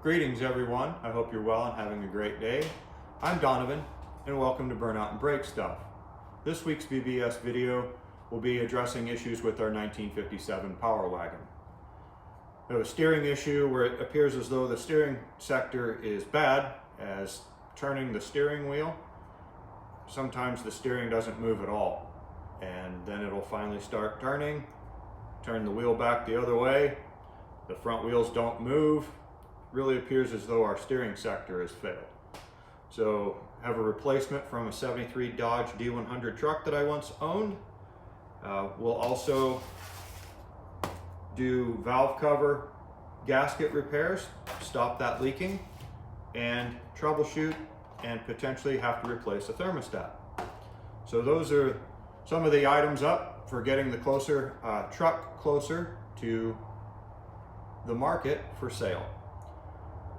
Greetings everyone, I hope you're well and having a great day. I'm Donovan and welcome to Burnout and Brake Stuff. This week's BBS video will be addressing issues with our 1957 Power Wagon. We have a steering issue where it appears as though the steering sector is bad, as turning the steering wheel, sometimes the steering doesn't move at all. And then it'll finally start turning, turn the wheel back the other way, the front wheels don't move. Really appears as though our steering sector has failed. So I have a replacement from a 73 Dodge D100 truck that I once owned. We'll also do valve cover gasket repairs, stop that leaking, and troubleshoot and potentially have to replace a thermostat. So those are some of the items up for getting the truck closer to the market for sale.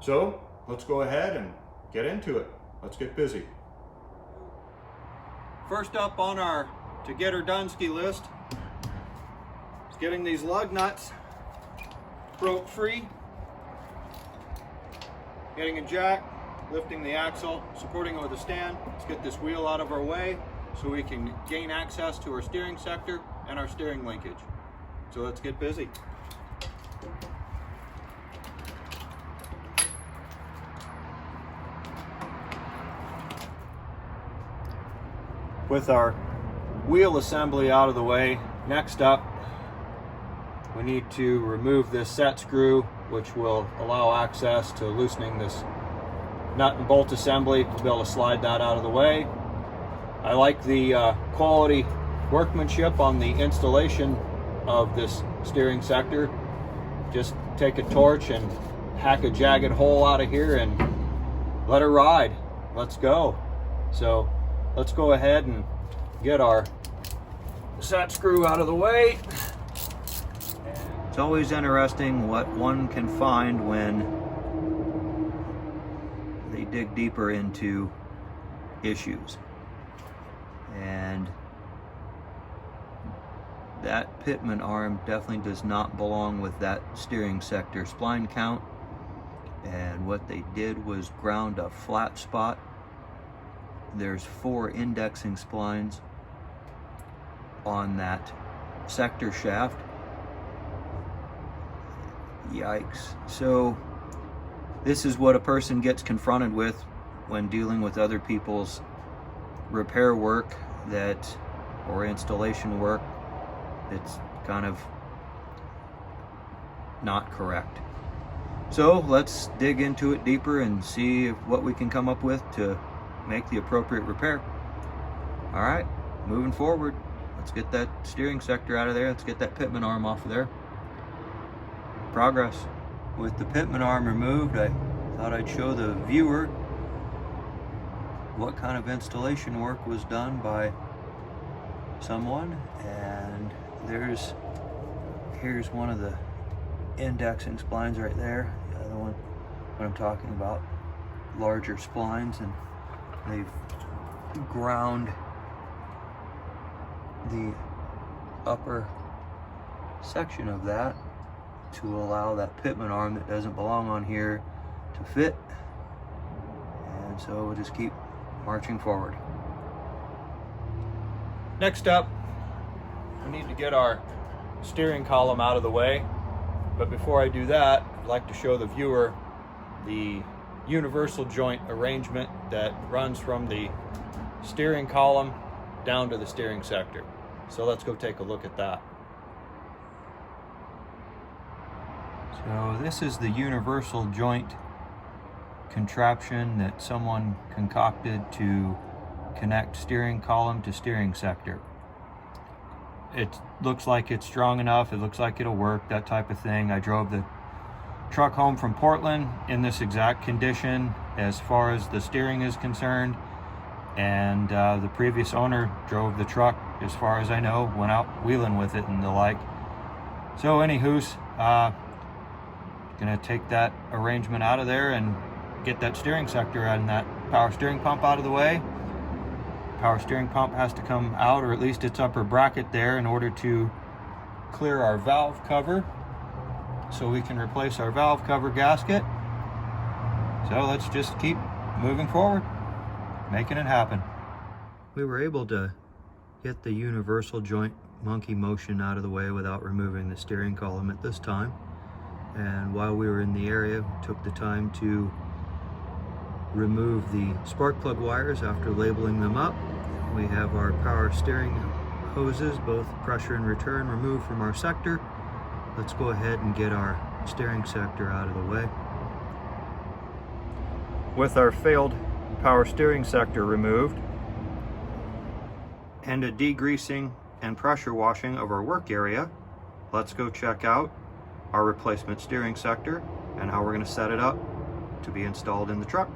So let's go ahead and get into it. Let's get busy. First up on our to get her doneski list is getting these lug nuts broke free, getting a jack, lifting the axle, supporting it with a stand. Let's get this wheel out of our way so we can gain access to our steering sector and our steering linkage. So let's get busy. With our wheel assembly out of the way, next up we need to remove this set screw, which will allow access to loosening this nut and bolt assembly. We'll be able to slide that out of the way. I like the quality workmanship on the installation of this steering sector. Just take a torch and hack a jagged hole out of here and let her ride. Let's go. So let's go ahead and get our set screw out of the way. It's always interesting what one can find when they dig deeper into issues. And that pitman arm definitely does not belong with that steering sector spline count. And what they did was ground a flat spot. There's 4 indexing splines on that sector shaft. Yikes. So this is what a person gets confronted with when dealing with other people's repair work or installation work that's kind of not correct. So let's dig into it deeper and see what we can come up with to make the appropriate repair. All right, moving forward. Let's get that steering sector out of there. Let's get that pitman arm off of there. Progress. With the pitman arm removed, I thought I'd show the viewer what kind of installation work was done by someone. And here's one of the indexing splines right there. The other one, what I'm talking about, larger splines, and they've ground the upper section of that to allow that pitman arm that doesn't belong on here to fit. And so we'll just keep marching forward. Next up, we need to get our steering column out of the way. But before I do that, I'd like to show the viewer the universal joint arrangement that runs from the steering column down to the steering sector. So let's go take a look at that. So this is the universal joint contraption that someone concocted to connect steering column to steering sector. It looks like it's strong enough, it looks like it'll work, that type of thing. I drove the truck home from Portland in this exact condition as far as the steering is concerned, and the previous owner drove the truck, as far as I know, went out wheeling with it and the like. So anywho's, gonna take that arrangement out of there and get that steering sector and that power steering pump out of the way. Power steering pump has to come out, or at least its upper bracket there, in order to clear our valve cover so we can replace our valve cover gasket. So let's just keep moving forward, making it happen. We were able to get the universal joint monkey motion out of the way without removing the steering column at this time. And while we were in the area, we took the time to remove the spark plug wires after labeling them up. We have our power steering hoses, both pressure and return, removed from our sector. Let's go ahead and get our steering sector out of the way. With our failed power steering sector removed and a degreasing and pressure washing of our work area, let's go check out our replacement steering sector and how we're going to set it up to be installed in the truck.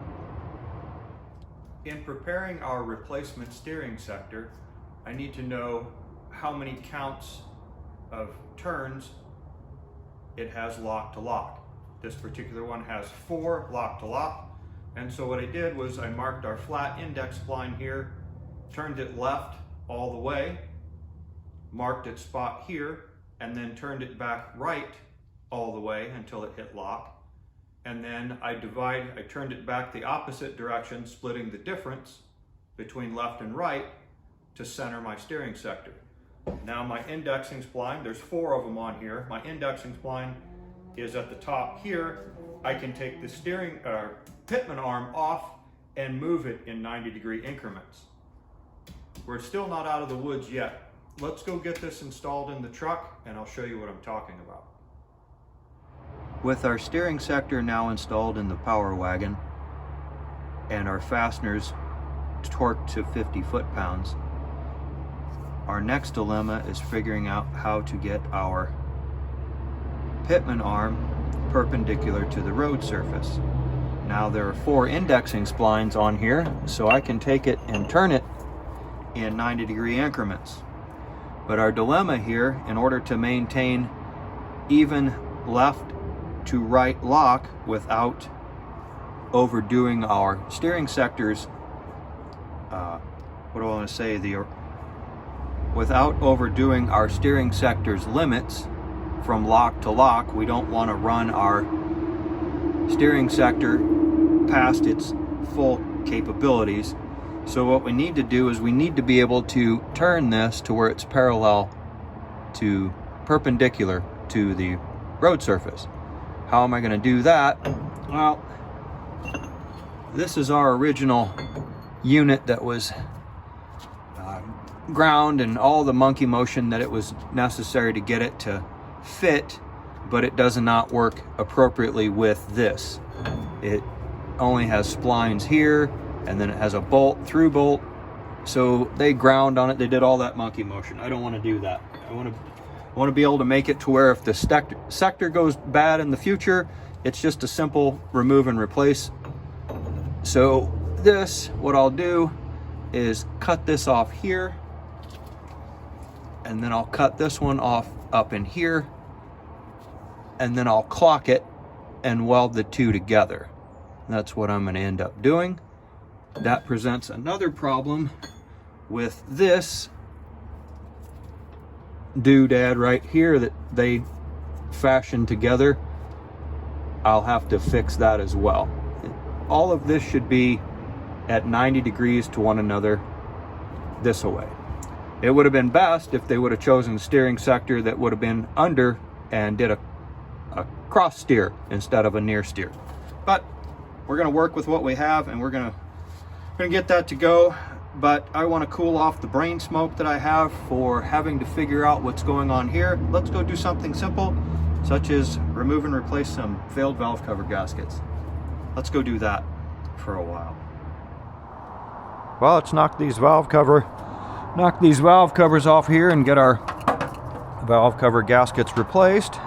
In preparing our replacement steering sector, I need to know how many counts of turns it has lock to lock. This particular one has 4 lock to lock, and so what I did was I marked our flat index spline here, turned it left all the way, marked its spot here, and then turned it back right all the way until it hit lock. And then I turned it back the opposite direction, splitting the difference between left and right to center my steering sector. Now my indexing spline, there's 4 of them on here. My indexing spline is at the top here. I can take the steering pitman arm off and move it in 90-degree increments. We're still not out of the woods yet. Let's go get this installed in the truck and I'll show you what I'm talking about. With our steering sector now installed in the Power Wagon and our fasteners torqued to 50 foot-pounds, our next dilemma is figuring out how to get our pitman arm perpendicular to the road surface. Now there are 4 indexing splines on here, so I can take it and turn it in 90-degree increments. But our dilemma here, in order to maintain even left to right lock without overdoing our steering sectors, without overdoing our steering sector's limits from lock to lock, we don't want to run our steering sector past its full capabilities. So what we need to do is we need to be able to turn this to where it's perpendicular to the road surface. How am I going to do that? Well, this is our original unit that was ground and all the monkey motion that it was necessary to get it to fit, but it does not work appropriately with this. It only has splines here, and then it has a through bolt. So they ground on it, they did all that monkey motion. I don't want to do that. I want to be able to make it to where if the sector goes bad in the future, it's just a simple remove and replace. So what I'll do is cut this off here, and then I'll cut this one off up in here, and then I'll clock it and weld the 2 together. That's what I'm going to end up doing. That presents another problem with this doodad right here that they fashioned together. I'll have to fix that as well. All of this should be at 90 degrees to one another this way. It would have been best if they would have chosen a steering sector that would have been under and did a cross steer instead of a near steer. But we're going to work with what we have, and we're going to get that to go. But I want to cool off the brain smoke that I have for having to figure out what's going on here. Let's go do something simple, such as remove and replace some failed valve cover gaskets. Let's go do that for a while. Well, let's knock these valve covers off here and get our valve cover gaskets replaced.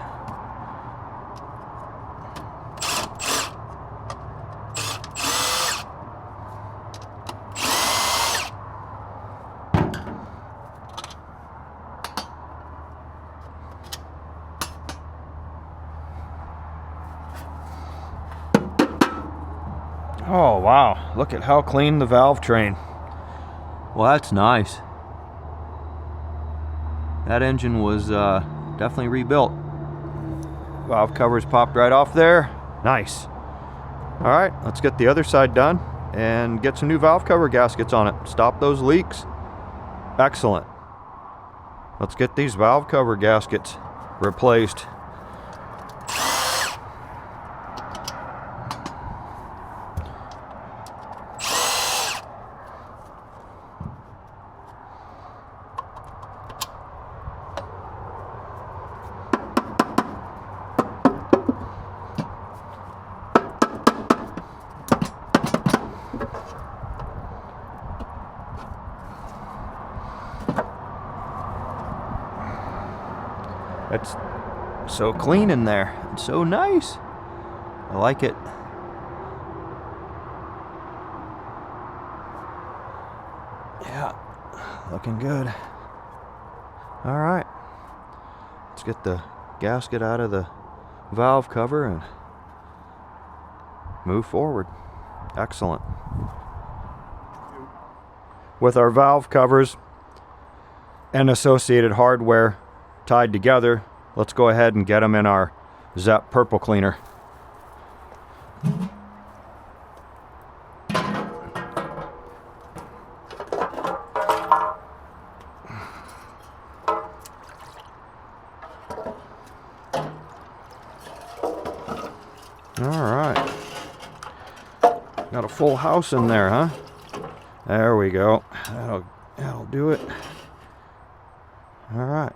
Oh wow, look at how clean the valve train. Well, that's nice. That engine was definitely rebuilt. Valve covers popped right off there. Nice. All right, let's get the other side done and get some new valve cover gaskets on it. Stop those leaks. Excellent. Let's get these valve cover gaskets replaced. It's so clean in there. It's so nice. I like it. Yeah, looking good. All right, let's get the gasket out of the valve cover and move forward. Excellent. With our valve covers and associated hardware tied together, let's go ahead and get them in our Zep purple cleaner. All right, got a full house in there, huh? There we go. That'll do it. All right.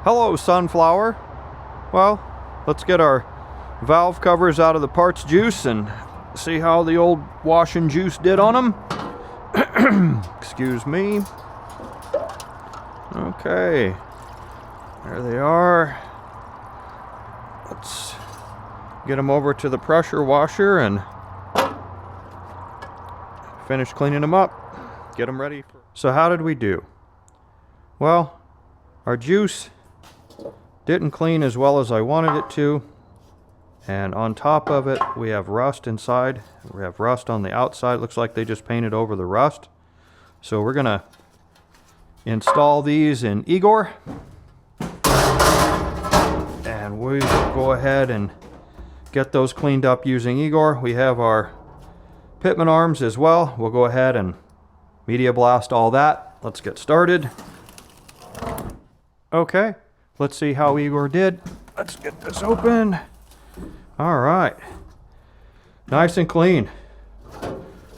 Hello, sunflower. Well, let's get our valve covers out of the parts juice and see how the old washing juice did on them. Excuse me. Okay, there they are. Let's get them over to the pressure washer and finish cleaning them up. Get them ready for... So how did we do? Well, our juice didn't clean as well as I wanted it to, and on top of it we have rust inside. We have rust on the outside. Looks like they just painted over the rust. So we're gonna install these in Igor, and we will go ahead and get those cleaned up using Igor. We have our pitman arms as well. We'll go ahead and media blast all that. Let's get started. Okay, let's see how Igor did. Let's get this open. All right, nice and clean.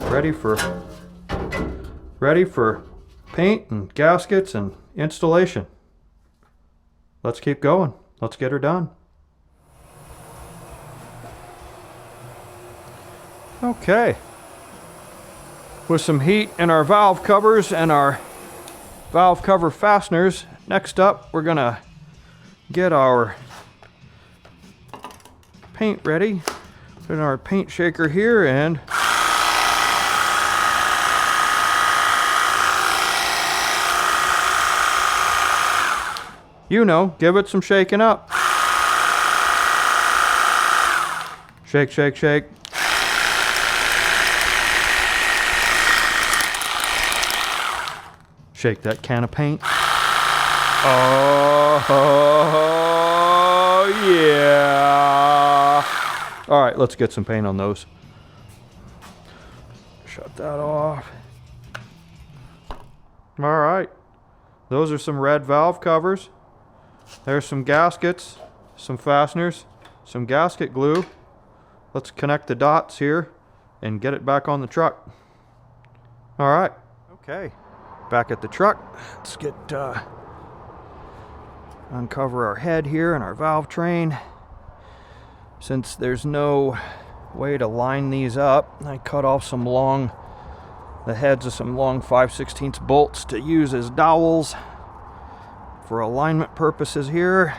Ready for paint and gaskets and installation. Let's keep going. Let's get her done. Okay, with some heat in our valve covers and our valve cover fasteners, next up we're gonna get our paint ready. Put in our paint shaker here and give it some shaking up. Shake, shake, shake. Shake that can of paint. Oh, yeah. All right, let's get some paint on those. Shut that off. All right, those are some red valve covers. There's some gaskets, some fasteners, some gasket glue. Let's connect the dots here and get it back on the truck. All right, okay. Back at the truck, let's get uncover our head here and our valve train. Since there's no way to line these up, I cut off the heads of some long 5/16 bolts to use as dowels for alignment purposes here.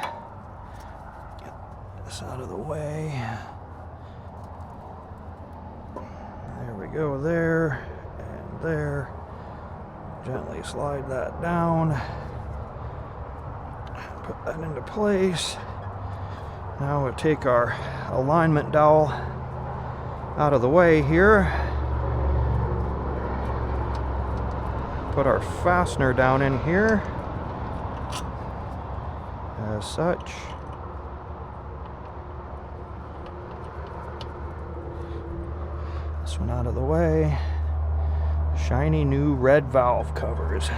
Get this out of the way. There we go, there and there. Gently slide that down. Put that into place. Now we'll take our alignment dowel out of the way here. Put our fastener down in here as such. this one out of the way. Shiny new red valve covers.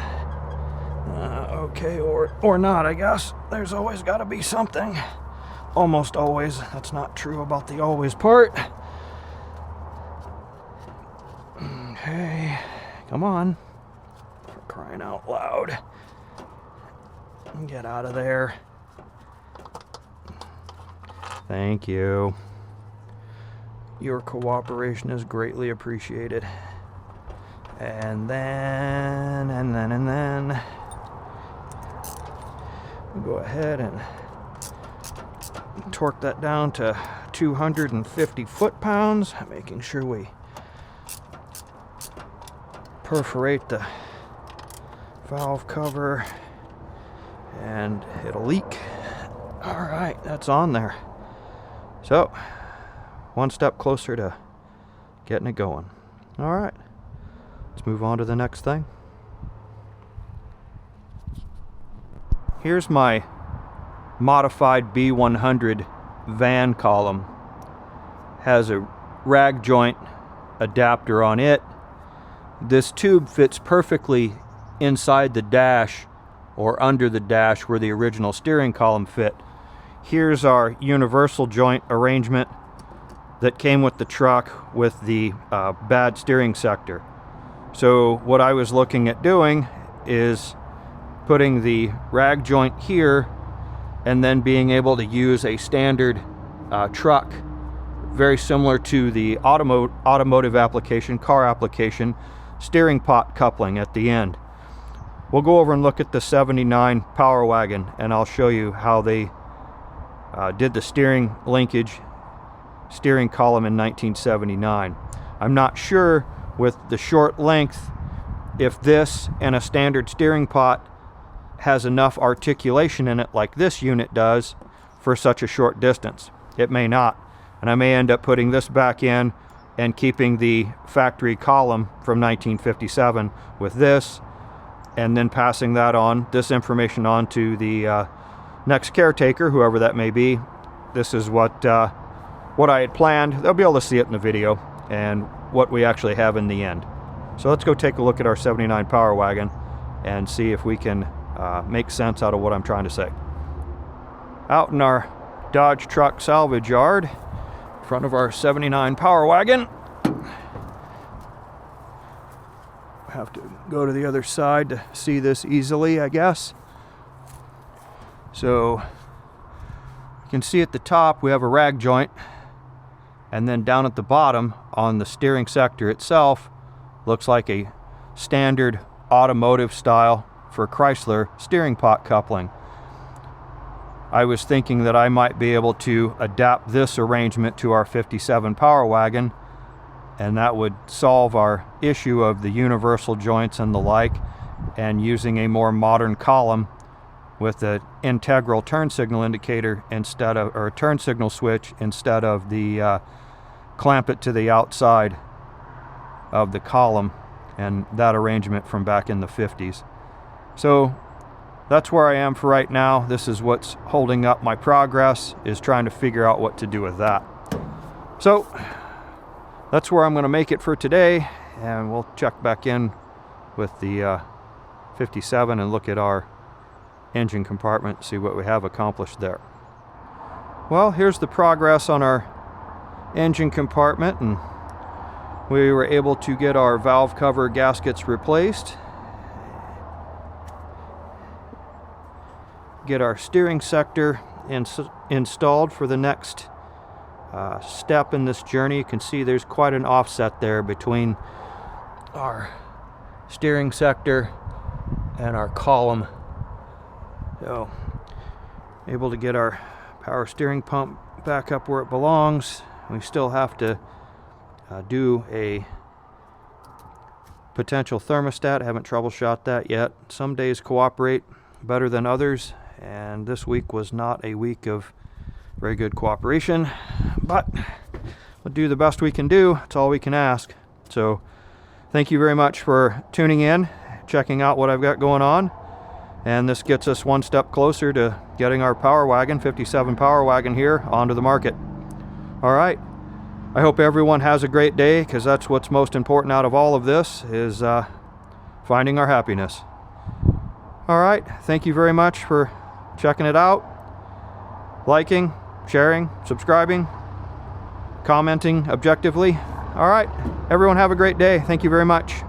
Okay, or not, I guess. There's always got to be something. Almost always. That's not true about the always part. Okay, come on. For crying out loud. Get out of there. Thank you. Your cooperation is greatly appreciated. And then we'll go ahead and torque that down to 250 foot-pounds, making sure we perforate the valve cover and it'll leak. All right, that's on there. So, one step closer to getting it going. All right, let's move on to the next thing. Here's my modified B100 van column. Has a rag joint adapter on it. This tube fits perfectly inside the dash or under the dash where the original steering column fit. Here's our universal joint arrangement that came with the truck with the bad steering sector. So what I was looking at doing is putting the rag joint here and then being able to use a standard truck very similar to the automotive application, car application, steering pot coupling at the end. We'll go over and look at the 79 Power Wagon and I'll show you how they did the steering linkage, steering column in 1979. I'm not sure with the short length if this and a standard steering pot has enough articulation in it like this unit does for such a short distance. It may not, and I may end up putting this back in and keeping the factory column from 1957 with this, and then passing that on, this information on to the next caretaker, whoever that may be. This is what I had planned. They'll be able to see it in the video and what we actually have in the end. So let's go take a look at our 79 Power Wagon and see if we can make sense out of what I'm trying to say. Out in our Dodge truck salvage yard, in front of our 79 Power Wagon. Have to go to the other side to see this easily, I guess. So you can see at the top we have a rag joint, and then down at the bottom on the steering sector itself looks like a standard automotive style for Chrysler steering pot coupling. I was thinking that I might be able to adapt this arrangement to our 57 Power Wagon, and that would solve our issue of the universal joints and the like, and using a more modern column with an integral turn signal indicator instead of, or a turn signal switch instead of the clamp it to the outside of the column, and that arrangement from back in the 50s. So that's where I am for right now. This is what's holding up my progress, is trying to figure out what to do with that. So that's where I'm going to make it for today, and we'll check back in with the 57 and look at our engine compartment, see what we have accomplished there. Well, here's the progress on our engine compartment, and we were able to get our valve cover gaskets replaced, get our steering sector installed for the next step in this journey. You can see there's quite an offset there between our steering sector and our column. So, able to get our power steering pump back up where it belongs. We still have to do a potential thermostat. I haven't troubleshot that yet. Some days cooperate better than others, and this week was not a week of very good cooperation, but we'll do the best we can do. It's all we can ask. So thank you very much for tuning in, checking out what I've got going on, and this gets us one step closer to getting our Power Wagon, 57 Power Wagon here, onto the market. All right, I hope everyone has a great day, because that's what's most important out of all of this, is finding our happiness. All right, thank you very much for checking it out, liking, sharing, subscribing, commenting objectively. All right, everyone have a great day. Thank you very much.